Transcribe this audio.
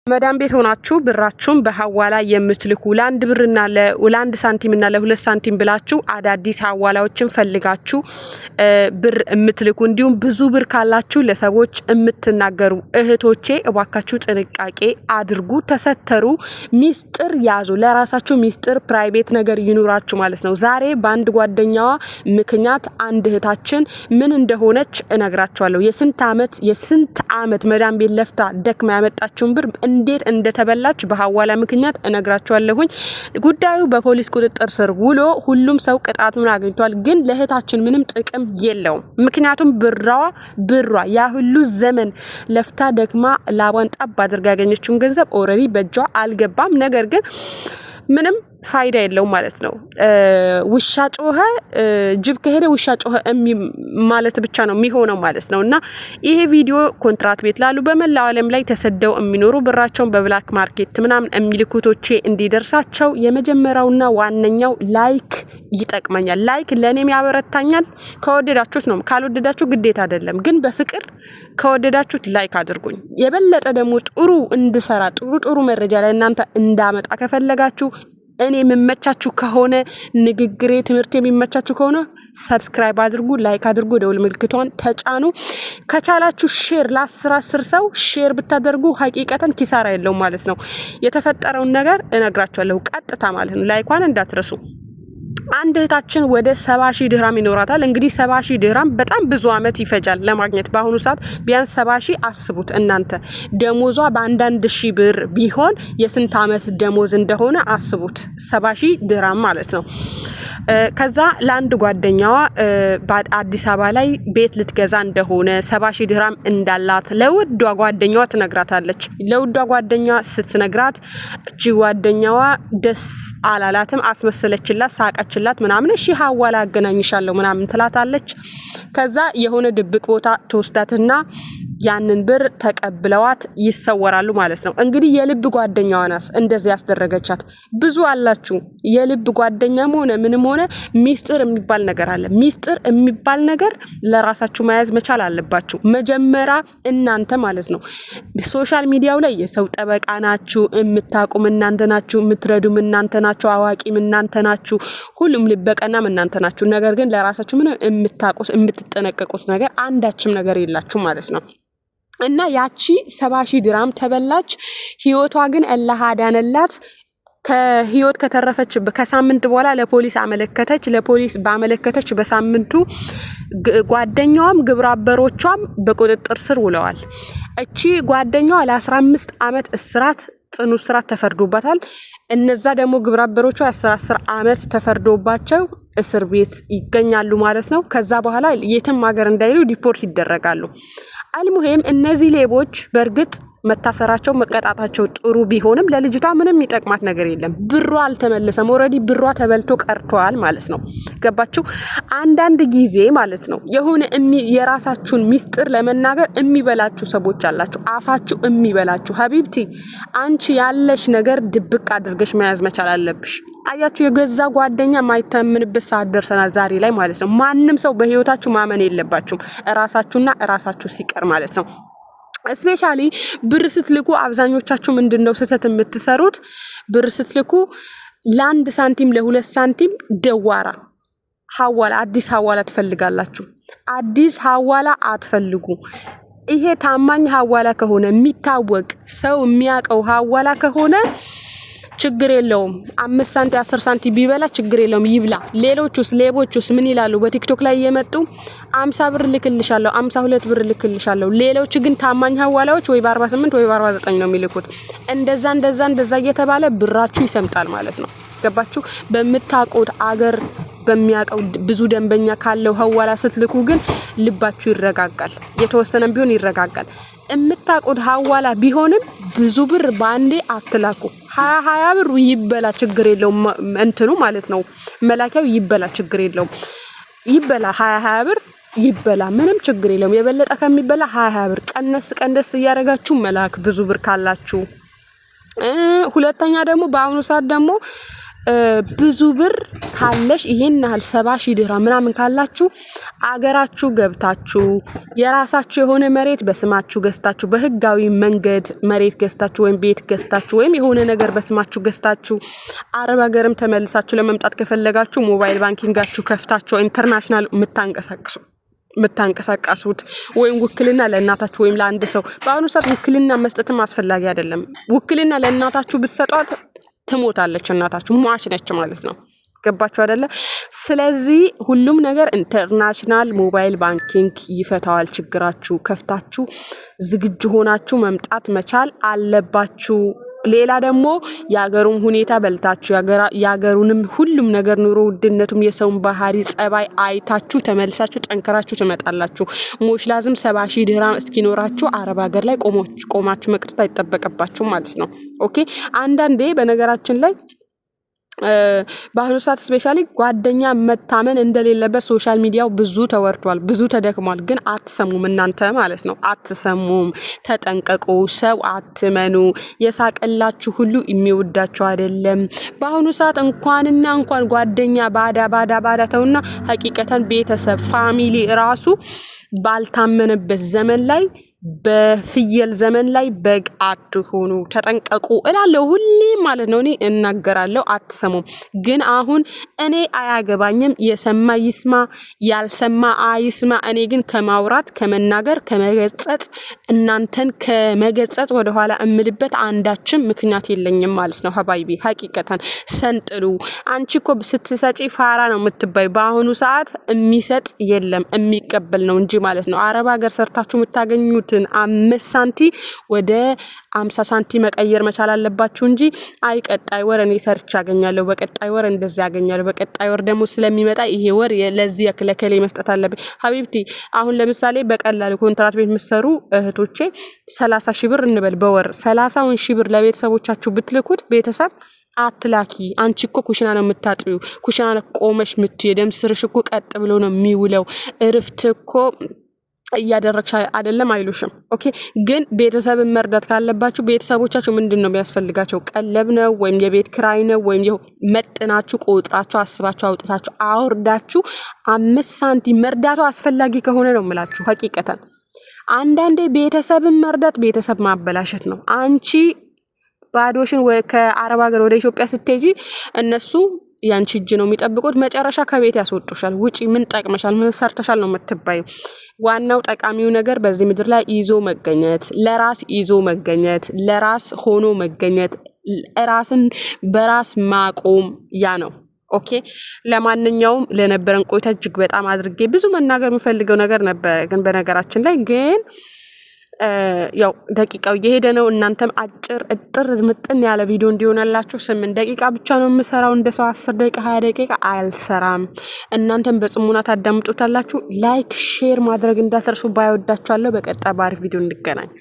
መዳም ቤት ሆናችሁ ብራችሁን በሐዋላ የምትልኩ ለአንድ ብርና ለአንድ ሳንቲምና ለ2 ሳንቲም ብላችሁ አዳዲስ ሐዋላዎችን ፈልጋችሁ ብር የምትልኩ እንዲሁም ብዙ ብር ካላችሁ ለሰዎች የምትናገሩ እህቶቼ እባካችሁ ጥንቃቄ አድርጉ። ተሰተሩ፣ ሚስጥር ያዙ። ለራሳችሁ ሚስጥር ፕራይቬት ነገር ይኑራችሁ ማለት ነው። ዛሬ በአንድ ጓደኛዋ ምክንያት አንድ እህታችን ምን እንደሆነች እነግራችኋለሁ። የስንት አመት መዳም ቤት ለፍታ ደክማ ያመጣችውን ብር እንዴት እንደተበላች በሐዋላ ምክንያት እነግራችኋለሁኝ። ጉዳዩ በፖሊስ ቁጥጥር ስር ውሎ ሁሉም ሰው ቅጣቱን አግኝቷል። ግን ለእህታችን ምንም ጥቅም የለውም። ምክንያቱም ብሯ ያ ሁሉ ዘመን ለፍታ ደክማ ላቧን ጠብ አድርጋ ያገኘችውን ገንዘብ ኦልሬዲ በእጇ አልገባም። ነገር ግን ምንም ፋይዳ የለውም ማለት ነው። ውሻ ጮኸ ጅብ ከሄደ ውሻ ጮኸ ማለት ብቻ ነው የሚሆነው ማለት ነውና ይሄ ቪዲዮ ኮንትራት ቤት ላሉ በመላው ዓለም ላይ ተሰደው የሚኖሩ ብራቸውን በብላክ ማርኬት ምናምን የሚልኩቶቼ እንዲደርሳቸው የመጀመሪያውና ዋነኛው ላይክ ይጠቅመኛል። ላይክ ለኔም ያበረታኛል። ከወደዳችሁት ነው፣ ካልወደዳችሁ ግዴታ አይደለም። ግን በፍቅር ከወደዳችሁት ላይክ አድርጉኝ። የበለጠ ደግሞ ጥሩ እንድሰራ ጥሩ መረጃ ላይ እናንተ እንዳመጣ ከፈለጋችሁ እኔ የምመቻችሁ ከሆነ ንግግሬ ትምህርት የሚመቻችሁ ከሆነ ሰብስክራይብ አድርጉ፣ ላይክ አድርጉ፣ ደውል ምልክቷን ተጫኑ። ከቻላችሁ ሼር ለ10 ሰው ሼር ብታደርጉ ሀቂቀተን ኪሳራ የለውም ማለት ነው። የተፈጠረውን ነገር እነግራችኋለሁ ቀጥታ ማለት ነው። ላይኳን እንዳትረሱ። አንድ እህታችን ወደ 70,000 ድርሃም ይኖራታል። እንግዲህ 70,000 ድርሃም በጣም ብዙ አመት ይፈጃል ለማግኘት። በአሁኑ ሰዓት ቢያንስ 70,000 አስቡት እናንተ። ደሞዟ በአንዳንድ ሺህ ብር ቢሆን የስንት አመት ደሞዝ እንደሆነ አስቡት። 70,000 ድርሃም ማለት ነው። ከዛ ለአንድ ጓደኛዋ በአዲስ አበባ ላይ ቤት ልትገዛ እንደሆነ 70,000 ድርሃም እንዳላት ለውዷ ጓደኛዋ ትነግራታለች። ለውዷ ጓደኛዋ ስትነግራት እቺ ጓደኛዋ ደስ አላላትም፣ አስመሰለችላት፣ ሳቀችላት ምናምን። እሺ ሐዋላ አገናኝሻለሁ ምናምን ትላታለች። ከዛ የሆነ ድብቅ ቦታ ተወስዳትና ያንን ብር ተቀብለዋት ይሰወራሉ ማለት ነው። እንግዲህ የልብ ጓደኛዋ ናት እንደዚህ ያስደረገቻት። ብዙ አላችሁ የልብ ጓደኛም ሆነ ምንም ሆነ ሚስጥር የሚባል ነገር አለ። ሚስጥር የሚባል ነገር ለራሳችሁ መያዝ መቻል አለባችሁ መጀመሪያ እናንተ ማለት ነው። ሶሻል ሚዲያው ላይ የሰው ጠበቃ ናችሁ፣ የምታቁም እናንተ ናችሁ፣ የምትረዱም እናንተ ናችሁ፣ አዋቂም እናንተ ናችሁ፣ ሁሉም ልበቀናም እናንተ ናችሁ። ነገር ግን ለራሳችሁ ምን የምታቁት የምትጠነቀቁት ነገር አንዳችም ነገር የላችሁ ማለት ነው። እና ያቺ 70,000 ድርሃም ተበላች። ህይወቷ ግን አላህ አዳነላት። ከህይወት ከተረፈች ከሳምንት በኋላ ለፖሊስ አመለከተች። ለፖሊስ ባመለከተች በሳምንቱ ጓደኛዋም ግብረአበሮቿም በቁጥጥር ስር ውለዋል። እቺ ጓደኛዋ ለ15 አመት እስራት ጽኑ እስራት ተፈርዶባታል። እነዛ ደግሞ ግብረአበሮቿ 10 አመት ተፈርዶባቸው እስር ቤት ይገኛሉ ማለት ነው። ከዛ በኋላ የትም ሀገር እንዳይሉ ዲፖርት ይደረጋሉ። አልሙሄም እነዚህ ሌቦች በእርግጥ መታሰራቸው መቀጣታቸው ጥሩ ቢሆንም ለልጅቷ ምንም የሚጠቅማት ነገር የለም። ብሯ አልተመለሰም። ኦልሬዲ ብሯ ተበልቶ ቀርቷል ማለት ነው። ገባችሁ? አንዳንድ ጊዜ ማለት ነው የሆነ የራሳችሁን ሚስጥር ለመናገር የሚበላችሁ ሰዎች አላችሁ። አፋችሁ የሚበላችሁ። ሀቢብቲ አንቺ ያለሽ ነገር ድብቅ አድርገሽ መያዝ መቻል አለብሽ። አያችሁ፣ የገዛ ጓደኛ ማይተምንበት ሰዓት ደርሰናል ዛሬ ላይ ማለት ነው። ማንም ሰው በህይወታችሁ ማመን የለባችሁም ራሳችሁና ራሳችሁ ሲቀር ማለት ነው። ስፔሻሊ ብር ስትልኩ አብዛኞቻችሁ ምንድነው ስህተት የምትሰሩት? ብር ስትልኩ ለአንድ ሳንቲም ለ2 ሳንቲም ደዋራ ሐዋላ አዲስ ሐዋላ ትፈልጋላችሁ። አዲስ ሐዋላ አትፈልጉ። ይሄ ታማኝ ሐዋላ ከሆነ የሚታወቅ ሰው የሚያቀው ሐዋላ ከሆነ ችግር የለውም። 5 ሳንቲ 10 ሳንቲ ቢበላ ችግር የለውም፣ ይብላ። ሌቦቹስ ምን ይላሉ? በቲክቶክ ላይ እየመጡ 50 ብር ልክልሻለሁ፣ 52 ብር ልክልሻለሁ። ሌሎች ግን ታማኝ ሐዋላዎች ወይ በ48 ወይ በ49 ነው የሚልኩት። እንደዛ እየተባለ ብራችሁ ይሰምጣል ማለት ነው። ገባችሁ? በምታውቁት አገር በሚያቀው ብዙ ደንበኛ ካለው ሐዋላ ስትልኩ ግን ልባችሁ ይረጋጋል። የተወሰነም ቢሆን ይረጋጋል። የምታውቁት ሐዋላ ቢሆንም ብዙ ብር ባንዴ አትላኩ። 20 ብር ይበላ ችግር የለውም። እንትኑ ማለት ነው መላኪያው ይበላ ችግር የለውም። ይበላ 20 ብር ይበላ ምንም ችግር የለውም። የበለጠ ከሚበላ 20 ብር ቀነስ እያደረጋችሁ መላክ ብዙ ብር ካላችሁ። ሁለተኛ ደግሞ በአሁኑ ሰዓት ደግሞ ብዙ ብር ካለሽ ይሄን ያህል 70,000 ድርሃም ምናምን ካላችሁ አገራችሁ ገብታችሁ የራሳችሁ የሆነ መሬት በስማችሁ ገዝታችሁ በህጋዊ መንገድ መሬት ገዝታችሁ ወይም ቤት ገዝታችሁ ወይም የሆነ ነገር በስማችሁ ገዝታችሁ አረብ ሀገርም ተመልሳችሁ ለመምጣት ከፈለጋችሁ ሞባይል ባንኪንጋችሁ ከፍታችሁ ኢንተርናሽናል የምታንቀሳቀሱት ወይም ውክልና ለእናታችሁ ወይም ለአንድ ሰው በአሁኑ ሰዓት ውክልና መስጠትም አስፈላጊ አይደለም። ውክልና ለእናታችሁ ብትሰጧት ትሞታለች፣ እናታችሁ ሟች ነች ማለት ነው። ገባችሁ አይደለ? ስለዚህ ሁሉም ነገር ኢንተርናሽናል ሞባይል ባንኪንግ ይፈታዋል ችግራችሁ። ከፍታችሁ ዝግጁ ሆናችሁ መምጣት መቻል አለባችሁ። ሌላ ደግሞ የሀገሩን ሁኔታ በልታችሁ የሀገሩንም ሁሉም ነገር ኑሮ ውድነቱም የሰውን ባህሪ ጸባይ አይታችሁ ተመልሳችሁ ጠንከራችሁ ትመጣላችሁ። ሞሽላዝም 70,000 ድርሃም እስኪኖራችሁ አረብ ሀገር ላይ ቆማችሁ መቅረት አይጠበቅባችሁ ማለት ነው። ኦኬ። አንዳንዴ በነገራችን ላይ በአሁኑ ሰዓት ስፔሻሊ ጓደኛ መታመን እንደሌለበት ሶሻል ሚዲያው ብዙ ተወርቷል፣ ብዙ ተደክሟል። ግን አትሰሙም እናንተ ማለት ነው። አትሰሙም። ተጠንቀቁ። ሰው አትመኑ። የሳቀላችሁ ሁሉ የሚወዳችሁ አይደለም። በአሁኑ ሰዓት እንኳን ጓደኛ ባዳ ተውና ሀቂቀተን ቤተሰብ ፋሚሊ ራሱ ባልታመነበት ዘመን ላይ በፍየል ዘመን ላይ በግ አትሆኑ፣ ተጠንቀቁ እላለሁ ሁሌም ማለት ነው። እኔ እናገራለሁ፣ አትሰሙም። ግን አሁን እኔ አያገባኝም፣ የሰማ ይስማ ያልሰማ አይስማ። እኔ ግን ከማውራት ከመናገር ከመገጸጽ እናንተን ከመገጸጽ ወደ ኋላ እምልበት አንዳችም ምክንያት የለኝም ማለት ነው። ሀባይቢ ሀቂቀታን ሰንጥሉ። አንቺ እኮ ስትሰጪ ፋራ ነው የምትባይ። በአሁኑ ሰዓት የሚሰጥ የለም የሚቀበል ነው እንጂ ማለት ነው። አረብ ሀገር ሰርታችሁ የምታገኙት 5 ሳንቲ ወደ 50 ሳንቲ መቀየር መቻል አለባችሁ እንጂ አይ ቀጣይ ወር እኔ ሰርች ያገኛለሁ፣ በቀጣይ ወር እንደዛ ያገኛለሁ፣ በቀጣይ ወር ደግሞ ስለሚመጣ ይሄ ወር ለዚህ ያክለከለ መስጠት አለብኝ። ሀቢብቲ አሁን ለምሳሌ በቀላሉ ኮንትራት ቤት ምሰሩ እህቶቼ 30,000 ብር እንበል በወር 30,000 ብር ለቤተሰቦቻችሁ ብትልኩት ቤተሰብ አትላኪ። አንቺ እኮ ኩሽና ነው የምታጥቢው፣ ኩሽና ነው ቆመሽ የደም ስርሽ እኮ ቀጥ ብሎ ነው የሚውለው፣ እርፍት እኮ እያደረግሽ አይደለም አይሉሽም። ኦኬ። ግን ቤተሰብን መርዳት ካለባችሁ ቤተሰቦቻችሁ ምንድነው የሚያስፈልጋቸው? ቀለብ ነው ወይም የቤት ክራይ ነው ወይም መጥናችሁ ቆጥራችሁ አስባችሁ አውጥታችሁ አውርዳችሁ 5 ሳንቲም መርዳቱ አስፈላጊ ከሆነ ነው የምላችሁ ሀቂቀተን። አንዳንዴ ቤተሰብን መርዳት ቤተሰብ ማበላሸት ነው። አንቺ ባዶሽን ከአረብ ሀገር ወደ ኢትዮጵያ ስትሄጂ እነሱ ያንቺ እጅ ነው የሚጠብቁት። መጨረሻ ከቤት ያስወጡሻል። ውጪ ምን ጠቅመሻል፣ ምን ሰርተሻል ነው የምትባዩ። ዋናው ጠቃሚው ነገር በዚህ ምድር ላይ ይዞ መገኘት፣ ለራስ ሆኖ መገኘት፣ ራስን በራስ ማቆም ያ ነው። ኦኬ። ለማንኛውም ለነበረን ቆይታ እጅግ በጣም አድርጌ ብዙ መናገር የምፈልገው ነገር ነበር፣ ግን በነገራችን ላይ ግን ያው ደቂቃው እየሄደ ነው። እናንተም አጭር እጥር ምጥን ያለ ቪዲዮ እንዲሆንላችሁ 8 ደቂቃ ብቻ ነው የምሰራው። እንደ ሰው 10 ደቂቃ 20 ደቂቃ አልሰራም። እናንተም በጽሙና ታዳምጡታላችሁ። ላይክ ሼር ማድረግ እንዳትረሱ። ባይወዳችኋለሁ። በቀጣይ ባሪፍ ቪዲዮ እንገናኝ።